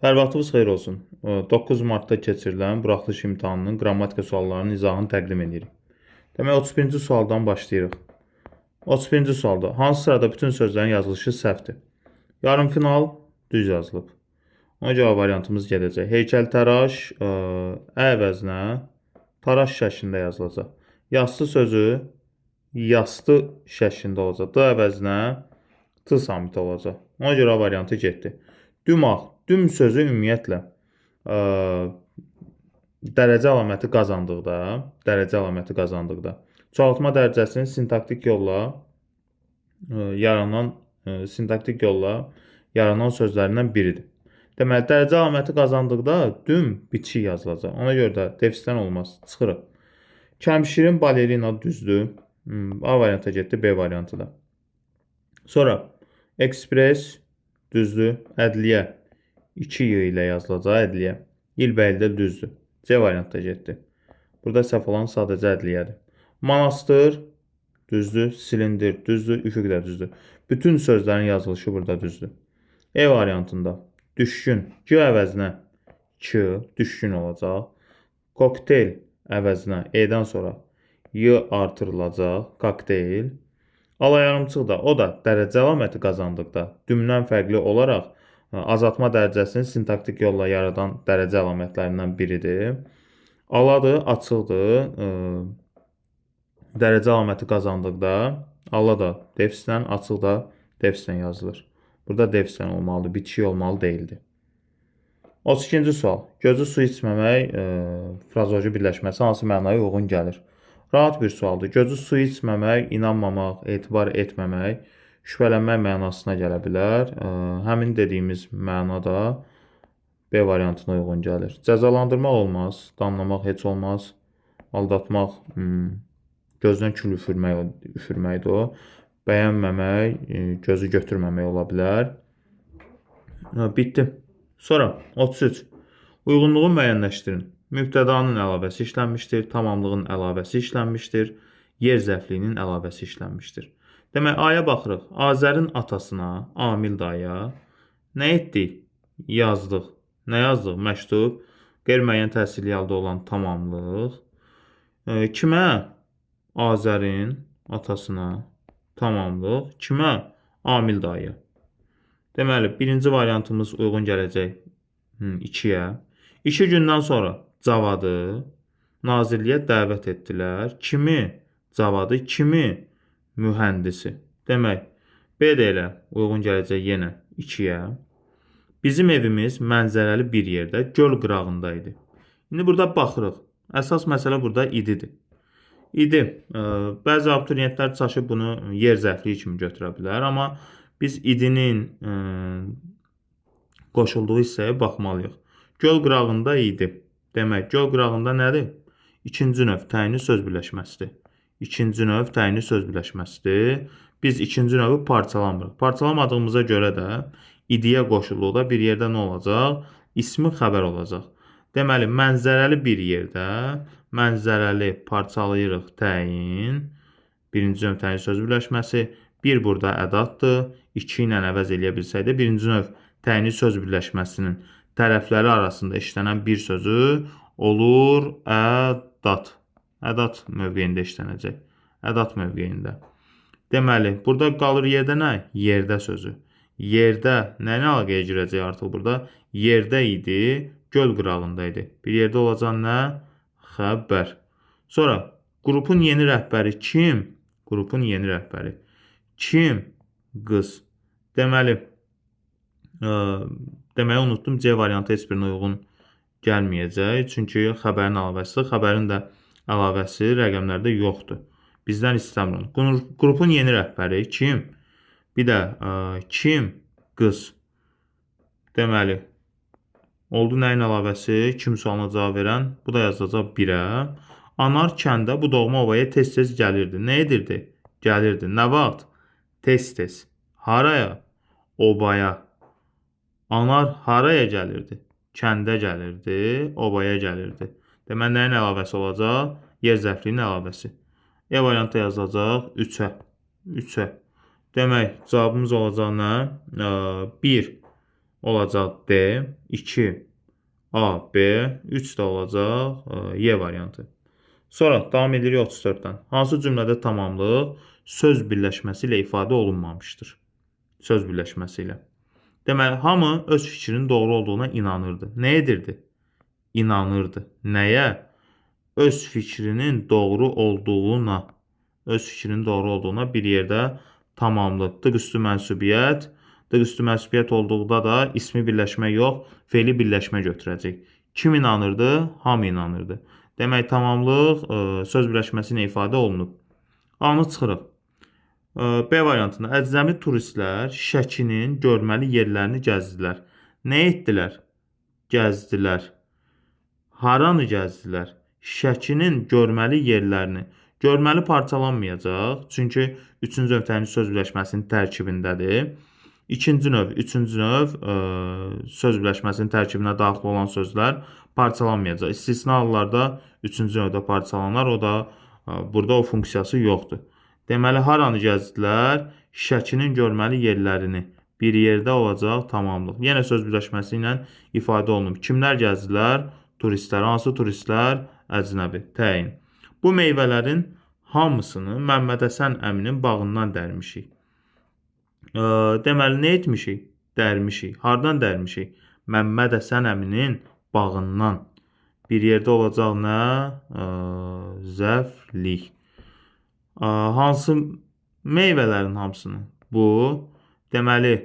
Hər vaxtınız xeyir olsun. 9 martda keçirilən buraxılış imtahanının qrammatika suallarının izahını təqdim edirik. Demək, 31-ci sualdan başlayırıq. 31-ci sualda hansı sırada bütün sözlərin yazılışı səhvdir? Yarımfinal düz yazılıb. Ona cavab variantımız gedəcək. Heykəltəraş əvəzinə taraş şəklində yazılacaq. Yastı sözü yastı şəklində olacaq. D əvəzinə t samiti olacaq. Ona görə variantı getdi. Dümağ, düm sözü ümumiyyətlə dərəcə əlaməti qazandıqda çoxaltma dərəcəsinin sintaktik yolla yaranan sözlərindən biridir. Deməli, dərəcə əlaməti qazandıqda düm bitişik yazılacaq. Ona görə də defisdən olmaz, çıxırıq. Kəmşirin balerina düzdür. A variantı getdi, B variantı da. Sonra ekspres düzdür. Ədliyyə 2 y ilə yazılacaq, ədliyyə. İlbəyli də düzdür. C variantı da getdi. Burada səhv olan sadəcə ədliyyədir. Manastır düzdür. Silindir düzdür. Üfüq də düzdür. Bütün sözlərin yazılışı burada düzdür. E variantında düşkün G əvəzinə K düşkün olacaq. Kokteyl əvəzinə E-dən sonra Y artırılacaq. Kokteyl. Alayarımçıq da o da dərəcə əlaməti qazandıqda dümdən fərqli olaraq azaltma dərəcəsini sintaktik yolla yaradan dərəcə əlamətlərindən biridir. Aladır, açıqdır. Dərəcə əlaməti qazandıqda ala da defisdən, açıq da defisdən yazılır. Burada defisdən olmalıdır, bitişik olmalı deyildi. 32-ci sual. Gözü su içməmək frazoloji birləşməsi hansı mənaya uyğun gəlir? Rahat bir sualdır. Gözü su içməmək, inanmamaq, etibar etməmək, şübhələnmək mənasına gələ bilər. Həmin dediyimiz məna da B variantına uyğun gəlir. Cəzalandırmaq olmaz, danlamaq heç olmaz, aldatmaq, gözdən kül üfürməkdir o. Bəyənməmək, gözü götürməmək ola bilər. Bitdi. Sonra 33. Uyğunluğu müəyyənləşdirin. Mübtədanın əlavəsi işlənmişdir, tamamlığın əlavəsi işlənmişdir, yer zərfliyinin əlavəsi işlənmişdir. Demək, aya baxırıq. Azərin atasına, Amil daya nə etdik? Yazdıq. Nə yazdıq? Məktub. Qeyri-müəyyən təsirli halda olan tamamlıq. Kimə? Azərin atasına tamamlıq. Kimə? Amil daya. Deməli, birinci variantımız uyğun gələcək 2-yə. 2 gündən sonra Cavadı nazirliyə dəvət etdilər. Kimi? Cavadı. Kimi? Mühəndisi. Demək, B də elə uyğun gələcək yenə 2-yə. Bizim evimiz mənzərəli bir yerdə göl qırağında idi. İndi burada baxırıq. Əsas məsələ burada ididir. İdi. Bəzi abituriyentlər çaşıb bunu yer zərfliyi kimi götürə bilər. Amma biz idinin qoşulduğu hissəyə baxmalıyıq. Göl qırağında idi. Demək, göl qırağında nədir? İkinci növ təyinli söz birləşməsidir. İkinci növ təyinli söz birləşməsidir. Biz ikinci növü parçalamırıq. Parçalamadığımıza görə də idiyə qoşulduqda bir yerdə nə olacaq? İsmi xəbər olacaq. Deməli, mənzərəli bir yerdə mənzərəli parçalayırıq təyin. Birinci növ təyinli söz birləşməsi. Bir burada ədatdır. 2 ilə əvəz eləyə bilsəydə birinci növ təyinli söz birləşməsinin tərəfləri arasında işlənən bir sözü olur ədat. Ədat mövqeyində işlənəcək. Ədat mövqeyində. Deməli, burada qalır yerdə nə? Yerdə sözü. Yerdə nə ilə əlaqəyə girəcək artıq burada? Yerdə idi, göl qırağında idi. Bir yerdə olacaq nə? Xəbər. Sonra, qrupun yeni rəhbəri kim? Qrupun yeni rəhbəri. Kim? Qız. Deməli, deməyi unutdum. C variantı heç birinə uyğun gəlməyəcək. Çünki xəbərin əlavəsidir. Xəbərin də əlavəsi rəqəmlərdə yoxdur. Bizdən istəmirəm. Qrupun yeni rəhbəri kim? Bir də kim? Qız. Deməli, oldu nəyin əlavəsi? Kim sualına cavab verən? Bu da yazılacaq 1-ə. Anar kəndə bu doğma obaya tez-tez gəlirdi. Nə edirdi? Gəlirdi. Nə vaxt? Tez-tez. Haraya? Obaya. Anar haraya gəlirdi? Kəndə gəlirdi, obaya gəlirdi. Deməli, nəyin əlavəsi olacaq? Yer zərfliyinin əlavəsi. E variantı yazılacaq 3-ə. Demək, cavabımız olacaq nə? 1. olacaq D, 2 A, B, 3 də olacaq Y variantı. Sonra davam edirik 34-dən. Hansı cümlədə tamamlıq söz birləşməsi ilə ifadə olunmamışdır? Söz birləşməsi ilə. Deməli, hamı öz fikrinin doğru olduğuna inanırdı. Nə edirdi? İnanırdı. Nəyə? Öz fikrinin doğru olduğuna. Öz fikrinin doğru olduğuna bir yerdə tamamlıq. Dıq üstü mənsubiyyət. Dıq üstü mənsubiyyət olduqda da ismi birləşmə yox, feili birləşmə götürəcək. Kim inanırdı? Hamı inanırdı. Demək, tamamlıq söz birləşməsi ilə ifadə olunub. A-nı çıxırıq. B variantında əcnəbi turistlər Şəkinin görməli yerlərini gəzdilər. Nə etdilər? Gəzdilər. Haranı gəzdilər? Şəkinin görməli yerlərini. Görməli parçalanmayacaq. Çünki 3-cü növ tənis söz birləşməsinin tərkibindədir. İkinci növ, üçüncü növ söz birləşməsinin tərkibinə daxil olan sözlər parçalanmayacaq. İstisna hallarda üçüncü növdə parçalanar. O da burada o funksiyası yoxdur. Deməli, haranı gəzdilər? Şəkinin görməli yerlərini. Bir yerdə olacaq tamamlıq. Yenə söz birləşməsi ilə ifadə olunub. Kimlər gəzdilər? Turistlər. Hansı turistlər? Əcnəbi. Təyin. Bu meyvələrin hamısını Məmməd Həsən əminin bağından dərmişik. Deməli, nə etmişik? Dərmişik. Hardan dərmişik? Məmməd Həsən əminin bağından. Bir yerdə olacaq nə? Zəflik. Hansı meyvələrin hamısını? Bu, deməli,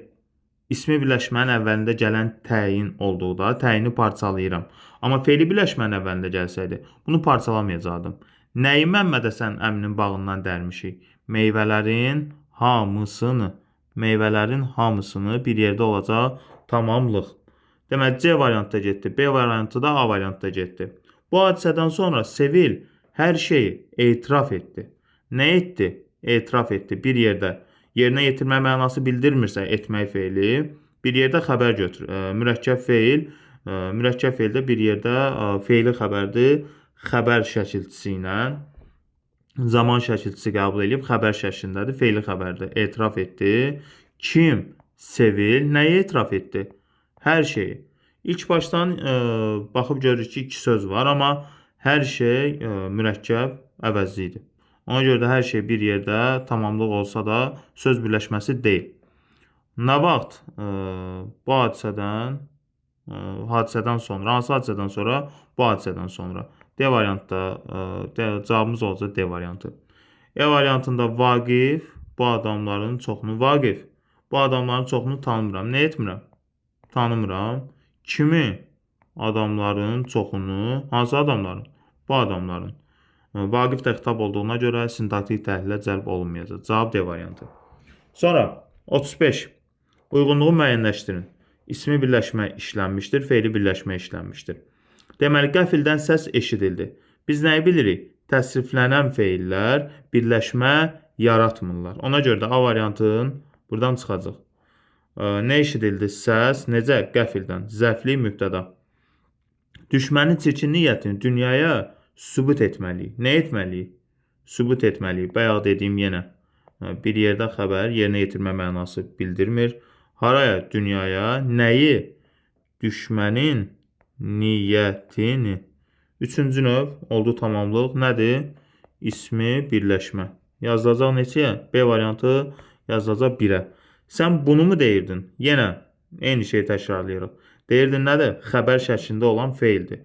ismi birləşmənin əvvəlində gələn təyin olduqda təyini parçalayıram. Amma feili birləşmənin əvvəlində gəlsəydi, bunu parçalamayacaqdım. Nəyi Məmməd Həsən əminin bağından dərmişik? Meyvələrin hamısını. Meyvələrin hamısını bir yerdə olacaq tamamlıq. Deməli, C variantda getdi. B variantı da A variantda getdi. Bu hadisədən sonra Sevil hər şeyi etiraf etdi. Nə etdi? Etiraf etdi. Bir yerdə yerinə yetirmə mənası bildirmirsə etmək feili, bir yerdə xəbər götür. Mürəkkəb feildə bir yerdə feili xəbərdir. Xəbər şəkilçisi ilə zaman şəkilçisi qəbul edib xəbər şəklindədir. Feili xəbərdir. Etiraf etdi. Kim? Sevil. Nəyi etiraf etdi? Hər şeyi. İlk başdan baxıb görürük ki, 2 söz var, amma hər şey mürəkkəb əvəzlidir. Ona görə də hər şey bir yerdə tamamlıq olsa da söz birləşməsi deyil. Nə vaxt bu hadisədən sonra, hansı hadisədən sonra? Bu hadisədən sonra. D variantda cavabımız olacaq D variantı. E variantında Vaqif bu adamların çoxunu tanımıram. Nə etmirəm? Tanımıram. Kimi? Adamların çoxunu. Hansı adamların? Bu adamların. Vaqif də xitab olduğuna görə sintaktik təhlilə cəlb olunmayacaq. Cavab D variantı. Sonra 35. Uyğunluğu müəyyənləşdirin. İsmi birləşmə işlənmişdir, feili birləşmə işlənmişdir. Deməli, qəfildən səs eşidildi. Biz nəyi bilirik? Təsriflənən feillər birləşmə yaratmırlar. Ona görə də A variantın buradan çıxacaq. Nə eşidildi? Səs. Necə? Qəfildən. Zəfli mübtəda. Düşmənin çirkin niyyətini dünyaya sübut etməliyik. Nə etməliyik? Sübut etməliyik. Bayaq dediyim yenə. Bir yerdə xəbər yerinə yetirmə mənası bildirmir. Haraya? Dünyaya. Nəyi? Düşmənin niyyətini. Üçüncü növ oldu tamamlıq. Nədir? İsmi birləşmə. Yazılacaq neçəyə? B variantı yazılacaq 1-ə. Sən bunu mu deyirdin? Yenə eyni şeyi təkrarlayırıq. Deyirdin nədir? Xəbər şəklində olan feildir.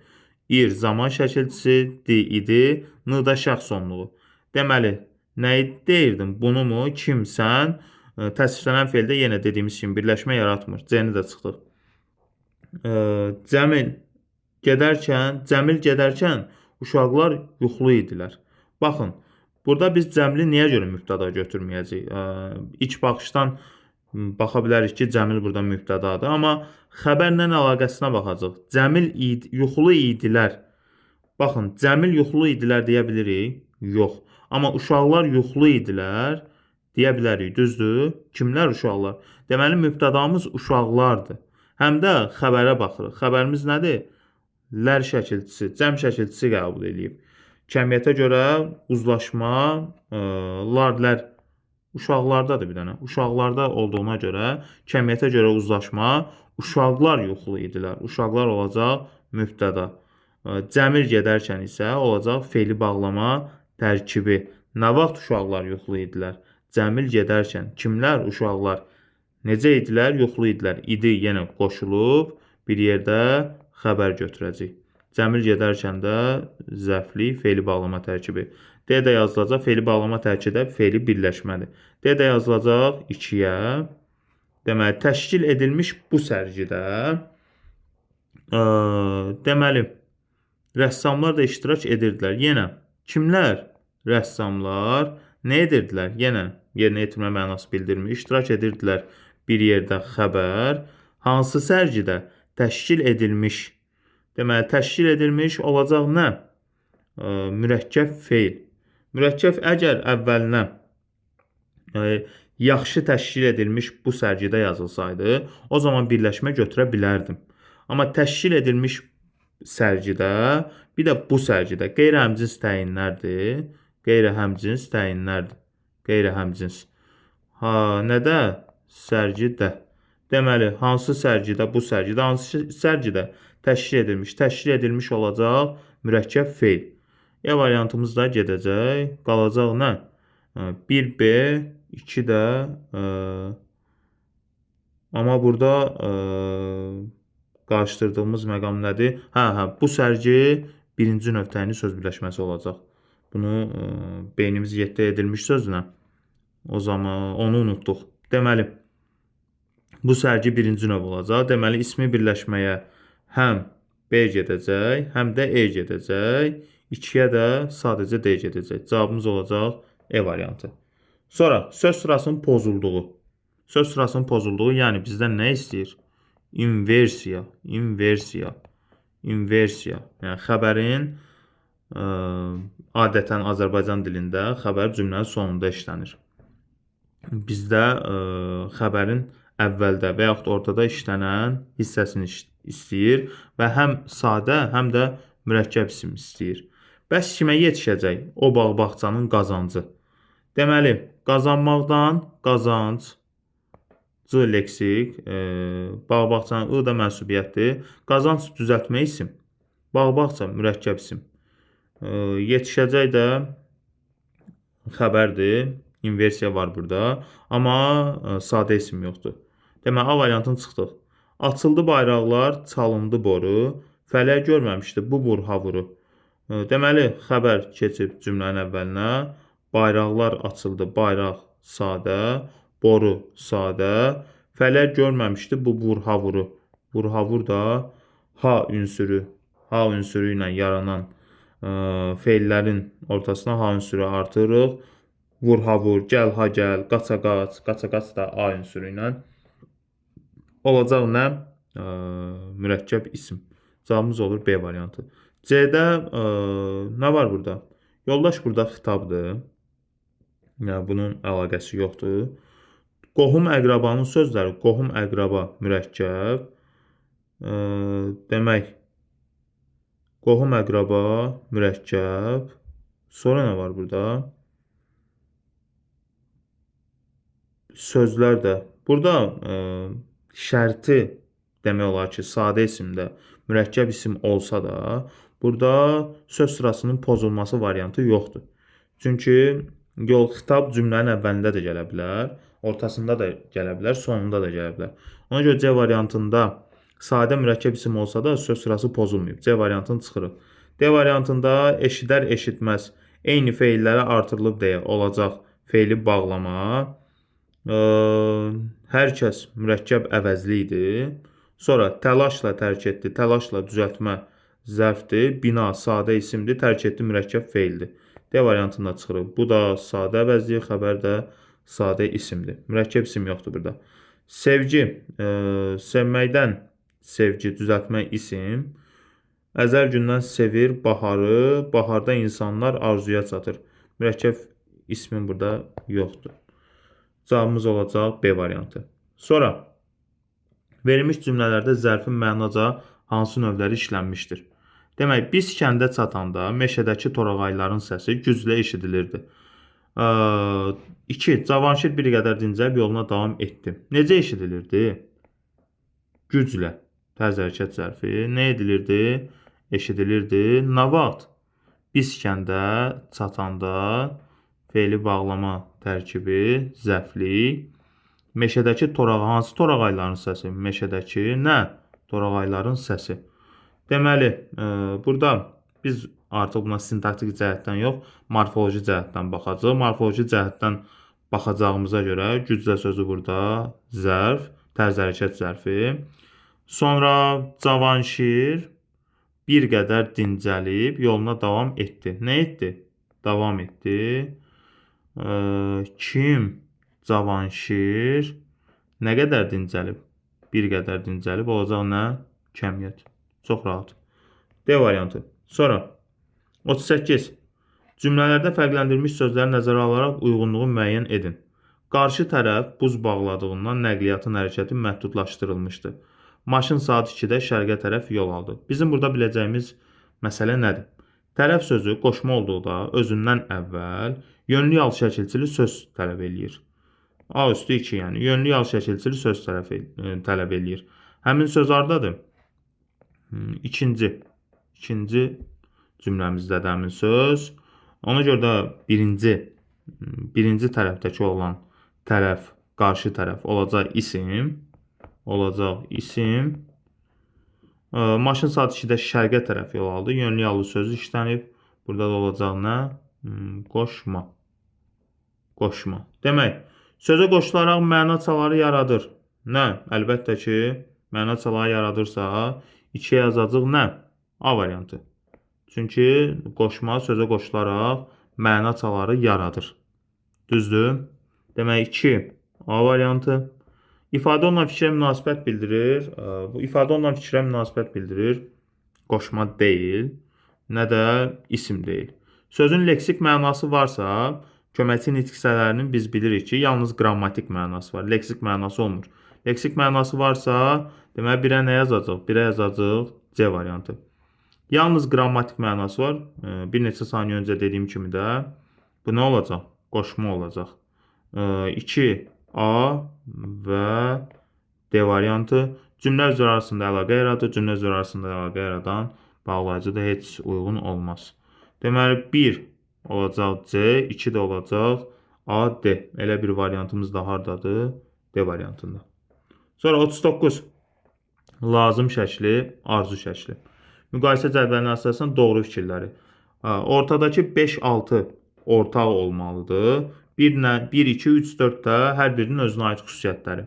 İr zaman şəkilçisi, idi, n da şəxs sonluğu. Deməli, nə deyirdin? Bunu mu? Kimsən? Təsriflənən feildə yenə dediyimiz kimi birləşmə yaratmır. C-ni də çıxdıq. Cəmil gedərkən uşaqlar yuxulu idilər. Baxın, burada biz Cəmili niyə görə mübtəda götürməyəcəyik? İlk baxışdan baxa bilərik ki, Cəmil burada mübtədadır, amma xəbərlə əlaqəsinə baxacaq. Cəmil yuxulu idilər. Baxın, Cəmil yuxulu idilər deyə bilirik? Yox. Amma uşaqlar yuxulu idilər deyə bilərik. Düzdür? Kimlər uşaqlar? Deməli, mübtədamız uşaqlardır. Həm də xəbərə baxırıq. Xəbərimiz nədir? Lər şəkilçisi, cəm şəkilçisi qəbul edib. Kəmiyyətə görə uzlaşma, lər uşaqlardadır bir dənə. Uşaqlarda olduğuna görə kəmiyyətə görə uzlaşma uşaqlar yuxulu idilər. Uşaqlar olacaq mübtəda. Cəmil gedərkən isə olacaq fe'li bağlama tərkibi. Nə vaxt uşaqlar yuxulu idilər? Cəmil gedərkən. Kimlər? Uşaqlar. Necə idilər? Yuxulu idilər. İdi yenə qoşulub bir yerdə xəbər götürəcək. Cəmil gedərkən də zərfli fe'li bağlama tərkibi. D də yazılacaq. Fe'li bağlama tərkibi də fe'li birləşmədir. D də yazılacaq 2-yə. Deməli, təşkil edilmiş bu sərgidə deməli, rəssamlar da iştirak edirdilər. Yenə, kimlər? Rəssamlar nə edirdilər? Yenə, yerinə yetirmə mənası bildirmir. İştirak edirdilər bir yerdə xəbər. Hansı sərgidə? Təşkil edilmiş. Deməli, təşkil edilmiş olacaq nə? Mürəkkəb fe'l. Mürəkkəb əgər əvvəlinə yaxşı təşkil edilmiş bu sərgidə yazılsaydı, o zaman birləşmə götürə bilərdim. Amma təşkil edilmiş sərgidə, bir də bu sərgidə qeyri-həmcins təyinlərdir. Qeyri-həmcins təyinlərdir. Qeyri-həmcins. Nədə? Sərgidə. Deməli, hansı sərgidə? Bu sərgidə. Hansı sərgidə? Təşkil edilmiş. Təşkil edilmiş olacaq mürəkkəb fe'l. E variantımız da gedəcək. Qalacaq nə? 1B, 2 də amma burada qarışdırdığımız məqam nədir? Bu sərgi birinci növ təyinli söz birləşməsi olacaq. Bunu beynimiz yeddi edilmiş sözlə. O zaman onu unutduq. Deməli, bu sərgi birinci növ olacaq. Deməli, ismi birləşməyə həm B gedəcək, həm də E gedəcək. 2-yə də sadəcə D gedəcək. Cavabımız olacaq E variantı. Sonra söz sırasının pozulduğu. Söz sırasının pozulduğu, yəni bizdən nə istəyir? İnversiya, inversiya, inversiya. Yəni xəbərin adətən Azərbaycan dilində xəbər cümlənin sonunda işlənir. Bizdə xəbərin əvvəldə və yaxud ortada işlənən hissəsini istəyir və həm sadə, həm də mürəkkəb isim istəyir. Bəs kimə yetişəcək o bağ-bağçanın qazancı? Deməli, qazanmaqdan qazanc, C leksik, bağ-bağçanın I da mənsubiyyətdir. Qazanc düzəltmə isim, bağ-bağça mürəkkəb isim. Yetişəcək də xəbərdir, inversiya var burada, amma sadə isim yoxdur. Deməli, A variantını çıxdıq. Açıldı bayraqlar, çalındı boru, fələk görməmişdi bu burhavuru. Deməli, xəbər keçib cümlənin əvvəlinə. Bayraqlar açıldı, bayraq sadə, boru sadə, fələk görməmişdi bu burhavuru. Burhavur da H ünsürü ilə yaranan fe'llərin ortasına H ünsürü artırırıq. Vurhavur, gəl ha gəl, qaça qaç, qaça qaç da A ünsürü ilə. Olacaq nə? Mürəkkəb isim. Cavabımız olur B variantı. C-də nə var burada? Yoldaş burada xitabdır. Yəni, bunun əlaqəsi yoxdur. Qohum əqrabanın sözləri, qohum əqraba mürəkkəb. Demək, qohum əqraba mürəkkəb. Sonra nə var burada? Sözlər də. Burada şərti demək olar ki, sadə isimdə mürəkkəb isim olsa da, burada söz sırasının pozulması variantı yoxdur. Çünki yol xitab cümlənin əvvəlində də gələ bilər, ortasında da gələ bilər, sonunda da gələ bilər. Ona görə C variantında sadə mürəkkəb isim olsa da söz sırası pozulmayıb. C variantını çıxırıq. D variantında eşidər, eşitməz eyni fe'llərə artırılıb deyə olacaq fe'li bağlama. Hər kəs mürəkkəb əvəzli idi. Sonra təlaşla tərk etdi, təlaşla düzəltmə zərfdir. Bina sadə isimdir, tərk etdi mürəkkəb fe'ldir. D variantında çıxırıq. Bu da sadə əvəzli, xəbər də sadə isimdir. Mürəkkəb isim yoxdur burada. Sevgi, sevməkdən sevgi, düzəltmə isim. Əzəl gündən sevir baharı, baharda insanlar arzuya çatır. Mürəkkəb ismin burada yoxdur. Cavabımız olacaq B variantı. Sonra, verilmiş cümlələrdə zərfin mənaca hansı növləri işlənmişdir? Demək, biz kəndə çatanda meşədəki torağayların səsi güclə eşidilirdi. 2. Cavanşir bir qədər dincəlib yoluna davam etdi. Necə eşidilirdi? güclə tərz hərəkət zərfi nə edilirdi? Eşidilirdi. Nə vaxt? Biskəndə, çatanda, fe'li bağlama tərkibi, zəflik, meşədəki hansı torağayların səsi? Meşədəki nə? Torağayların səsi. Deməli, burada biz artıq buna sintaktik cəhətdən yox, morfoloji cəhətdən baxacağıq. Morfoloji cəhətdən baxacağımıza görə güclə sözü burada zərf, tərz hərəkət zərfi. Sonra Cavanşir bir qədər dincəlib yoluna davam etdi. Nə etdi? Davam etdi. Kim? Cavanşir nə qədər dincəlib? Bir qədər dincəlib olacaq nə? Kəmiyyət. Çox rahat. D variantı. Sonra 38. Cümlələrdə fərqləndirilmiş sözləri nəzərə alaraq uyğunluğu müəyyən edin. Qarşı tərəf buz bağladığından nəqliyyatın hərəkəti məhdudlaşdırılmışdı. Maşın saat 2-də şərqə tərəf yol aldı. Bizim burada biləcəyimiz məsələ nədir? Tərəf sözü qoşma olduqda özündən əvvəl yönlü yal şəkilçili söz tələb eləyir. A üstü 2 yəni. Yönlü yal şəkilçili söz tələb eləyir. Həmin söz hardadır? İkinci cümləmizdə də həmin söz. Ona görə də birinci tərəfdəki olan tərəf, qarşı tərəf olacaq isim. Maşın saat 2-də şərqə tərəf yol aldı. Yönlü yallı sözü işlənib. Burada da olacaq nə? Qoşma. Demək, sözə qoşularaq məna çaları yaradır. Nə? Əlbəttə ki, məna çaları yaradırsa, 2-yə yazacaq nə? A variantı. Çünki qoşma sözə qoşularaq məna çaları yaradır. Düzdür? Demək, 2 A variantı. İfadə olunan fikrə münasibət bildirir. Bu ifadə olunan fikrə münasibət bildirir. Qoşma deyil, nə də isim deyil. Sözün leksik mənası varsa, köməkçi nitq hissələrinin biz bilirik ki, yalnız qrammatik mənası var. Leksik mənası olmur. Leksik mənası varsa, demək 1-ə nə yazacaq? 1-ə yazacaq C variantı. Yalnız qrammatik mənası var. Bir neçə saniyə öncə dediyim kimi də bu nə olacaq? Qoşma olacaq. 2A və D variantı. Cümlə üzrə arasında əlaqə yaradır. Cümlə üzrə arasında əlaqə yaradan bağlayıcı da heç uyğun olmaz. Deməli 1 olacaq C, 2 də olacaq A, D. Elə bir variantımız da hardadır? D variantında. Sonra 39. Lazım şəkli, arzu şəkli. Müqayisə cədvəlinə əsasən doğru fikirləri. Ortadakı 5-6 ortaq olmalıdır. 1, 2, 3, 4 də hər birinin özünə aid xüsusiyyətləri.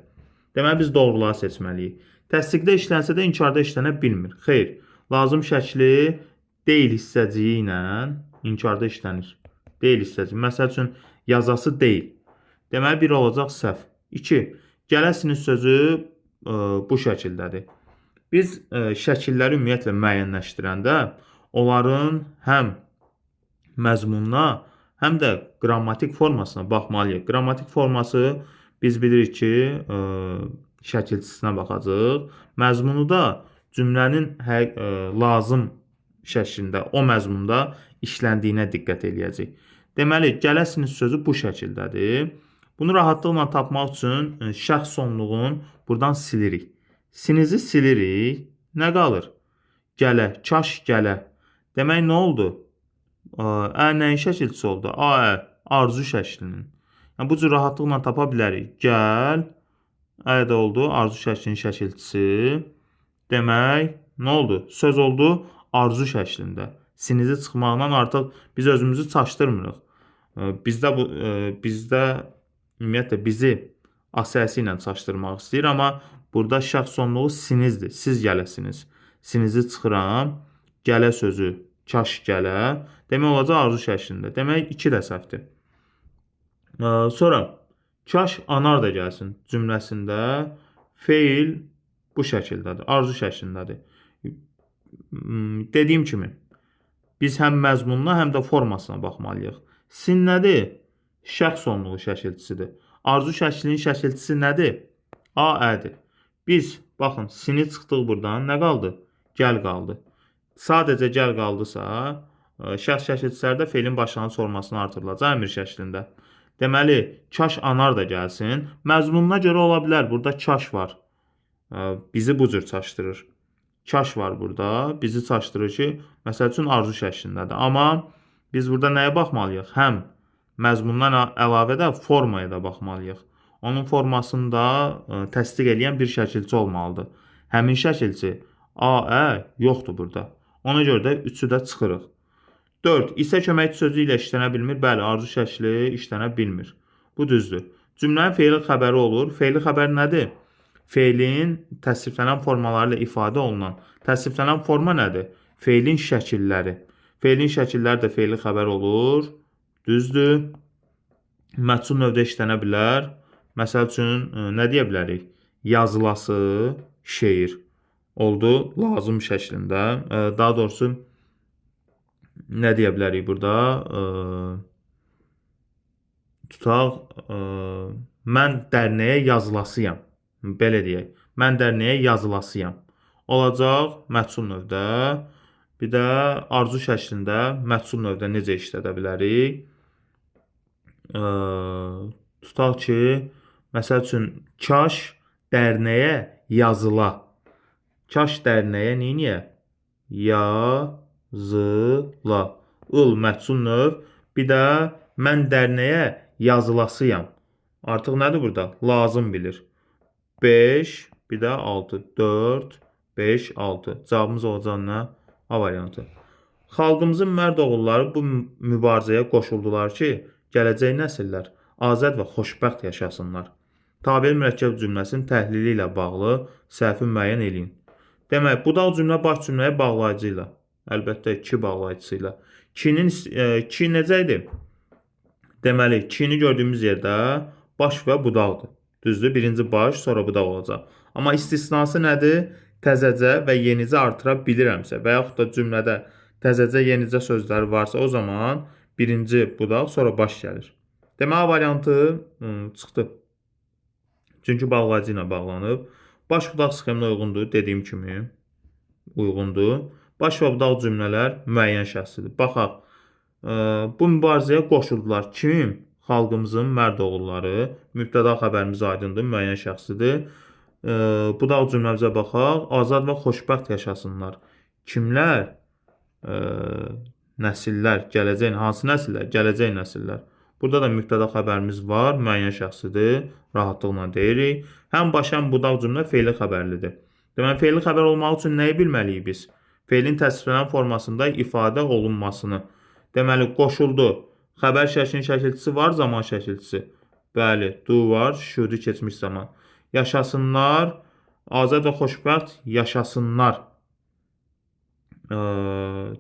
Deməli, biz doğruları seçməliyik. Təsdiqdə işlənsə də inkarda işlənə bilmir. Xeyr, lazım şəkli deyil hissəciyi ilə inkarda işlənir. Deyil hissəciyi. Məsəl üçün, yazası deyil. Deməli, 1 olacaq səhv. 2. Gələsiniz sözü bu şəkildədir. Biz şəkilləri ümumiyyətlə müəyyənləşdirəndə onların həm məzmununa, həm də qrammatik formasına baxmalıyıq. Qrammatik forması biz bilirik ki, şəkilçisinə baxacaq. Məzmunu da cümlənin lazım şəklində, o məzmunda işləndiyinə diqqət eləyəcək. Deməli, gələsiniz sözü bu şəkildədir. Bunu rahatlıqla tapmaq üçün şəxs sonluğun buradan silirik. Sinizi silirik. Nə qalır? Gələ, kaş gələ. Demək, nə oldu? Nəyin şəkilçisi oldu? Arzu şəklinin. Yəni, bu cür rahatlıqla tapa bilərik. Gəl, də oldu, arzu şəklinin şəkilçisi. Demək, nə oldu? Söz oldu arzu şəklində. Sinizi çıxmaqla artıq biz özümüzü çaşdırmırıq. Bizdə ümumiyyətlə bizi A səsi ilə çaşdırmaq istəyir, amma burada şəxs sonluğu sinizdir. Siz gələsiniz. Sinizi çıxıram. Gələ sözü kaş gələ. Demək olacaq arzu şəklində. Demək 2 də səhvdir. Sonra kaş anar da gəlsin cümləsində feil bu şəkildədir. Arzu şəklindədir. Dediyim kimi biz həm məzmununa, həm də formasına baxmalıyıq. Sin nədir? Şəxs sonluğu şəkilçisidir. Arzu şəklinin şəkilçisi nədir? A-ədir. Biz, baxın, sini çıxdıq buradan. Nə qaldı? Gəl qaldı. Sadəcə gəl qaldısa, şəxs şəkilçilərdə feilin başlanğıc formasını artırılacaq əmr şəklində. Deməli, kaş anar da gəlsin. Məzmununa görə ola bilər. Burada kaş var. bizi bu cür çaşdırır. Kaş var burada. Bizi çaşdırır ki, məsəl üçün arzu şəklindədir. Amma biz burada nəyə baxmalıyıq? Həm məzmundan əlavə də formaya da baxmalıyıq. Onun formasında təsdiq edən bir şəkilçi olmalıdır. Həmin şəkilçi AE yoxdur burada. Ona görə də 3-ü də çıxırıq. 4. İsə köməkçi sözü ilə işlənə bilmir. Bəli, arzu şəkli işlənə bilmir. Bu düzdür. Cümlənin fe'li xəbəri olur. Fe'li xəbər nədir? Fe'lin təsriflənən formaları ilə ifadə olunan. Təsriflənən forma nədir? Fe'lin şəkilləri. Fe'lin şəkilləri də fe'li xəbər olur. Düzdür. Məhsul növdə işlənə bilər. Məsəl üçün, nə deyə bilərik? Yazılası şeir oldu lazım şəklində. Daha doğrusu, nə deyə bilərik burada? Tutaq, mən dərnəyə yazılasıyam. Belə deyək. Mən dərnəyə yazılasıyam. Olacaq məhsul növdə. Bir də arzu şəklində məhsul növdə necə işlədə bilərik? Tutaq ki, məsəl üçün, kaş dərnəyə yazıla. Kaş dərnəyə neyniyə? Yazıla. Il məhsul növ. Bir də mən dərnəyə yazılasıyam. Artıq nədir burada? Lazım bilir. 5, bir də 6. 4, 5, 6. Cavabımız olacaq nə? A variantı. Xalqımızın mərd oğulları bu mübarizəyə qoşuldular ki, gələcək nəsillər azad və xoşbəxt yaşasınlar. Tabel mürəkkəb cümləsinin təhlili ilə bağlı səhvi müəyyən edin. Demək, budaq cümlə baş cümləyə bağlayıcı ilə. Əlbəttə, ki bağlayıcısı ilə. Ki necə idi? Deməli, kini gördüyümüz yerdə baş və budaqdır. Düzdür? Birinci baş, sonra budaq olacaq. Amma istisnası nədir? Təzəcə və yenicə artıra bilirəmsə və yaxud da cümlədə təzəcə, yenicə sözləri varsa, o zaman birinci budaq, sonra baş gəlir. Demək, A variantı çıxdı. Çünki bağlayıcı ilə bağlanıb. Baş budaq sxeminə uyğundur, dediyim kimi uyğundur. Baş və budaq cümlələr müəyyən şəxsidir. Baxaq, bu mübarizəyə qoşuldular. Kim? Xalqımızın mərd oğulları. Mübtəda xəbərimiz aydındır, müəyyən şəxsidir. Budaq cümləmizə baxaq. Azad və xoşbəxt yaşasınlar. Kimlər? Nəsillər, gələcək. Hansı nəsillər? Gələcək nəsillər. Burada da mübtəda xəbərimiz var, müəyyən şəxsidir. Rahatlıqla deyirik. Həm baş, həm budaq cümlə fe'li xəbərlidir. Deməli, fe'li xəbər olmaq üçün nəyi bilməliyik biz? Fe'lin təsvirlənən formasında ifadə olunmasını. Deməli, qoşuldu. Xəbər şəklinin şəkilçisi var, zaman şəkilçisi. Bəli, du var, şudi keçmiş zaman. Yaşasınlar, azad və xoşbəxt yaşasınlar.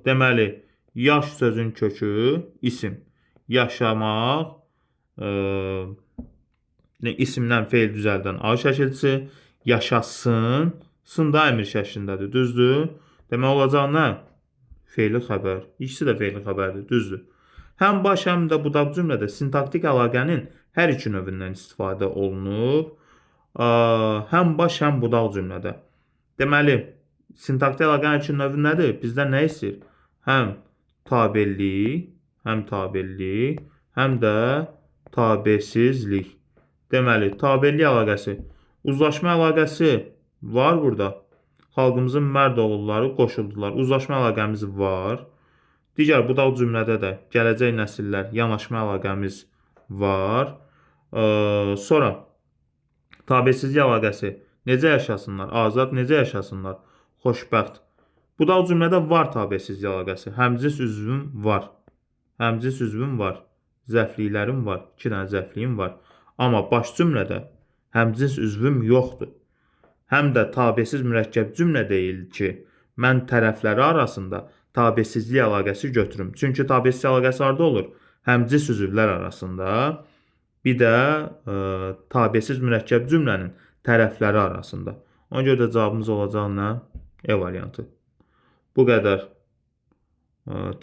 Deməli, yaş sözün kökü isim. Yaşamaq, isimdən fe'l düzəldən A şəkilçisi. Yaşasın, sında əmir şəklindədir, düzdür? Demək olacaq nə? Fe'li xəbər. İkisi də fe'li xəbərdir, düzdür? Həm baş, həm də budaq cümlədə sintaktik əlaqənin hər iki növündən istifadə olunub. Həm baş, həm budaq cümlədə. Deməli, sintaktik əlaqənin hər iki növü nədir? Bizdən nə istəyir? Həm tabellik, həm də tabesizlik. Deməli, tabellik əlaqəsi, uzlaşma əlaqəsi var burada. Xalqımızın mərd oğulları qoşuldular. Uzlaşma əlaqəmiz var. Digər budaq cümlədə də gələcək nəsillər yanaşma əlaqəmiz var. Sonra tabesizlik əlaqəsi necə yaşasınlar? Azad necə yaşasınlar? Xoşbəxt. Budaq cümlədə var tabesizlik əlaqəsi. Həmcins üzvüm var. Həmcins üzvüm var. Zəfliklərim var. 2 dənə zəfliyim var. Amma baş cümlədə həmcins üzvüm yoxdur. Həm də tabesiz mürəkkəb cümlə deyil ki, mən tərəfləri arasında tabesizlik əlaqəsi götürüm. Çünki tabesizlik əlaqəsi harda olur? Həmcins üzvlər arasında. Bir də tabesiz mürəkkəb cümlənin tərəfləri arasında. Ona görə də cavabımız olacaq nə? E variantı. Bu qədər.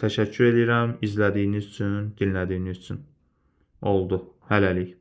Təşəkkür edirəm izlədiyiniz üçün, dinlədiyiniz üçün. Oldu. Hələlik.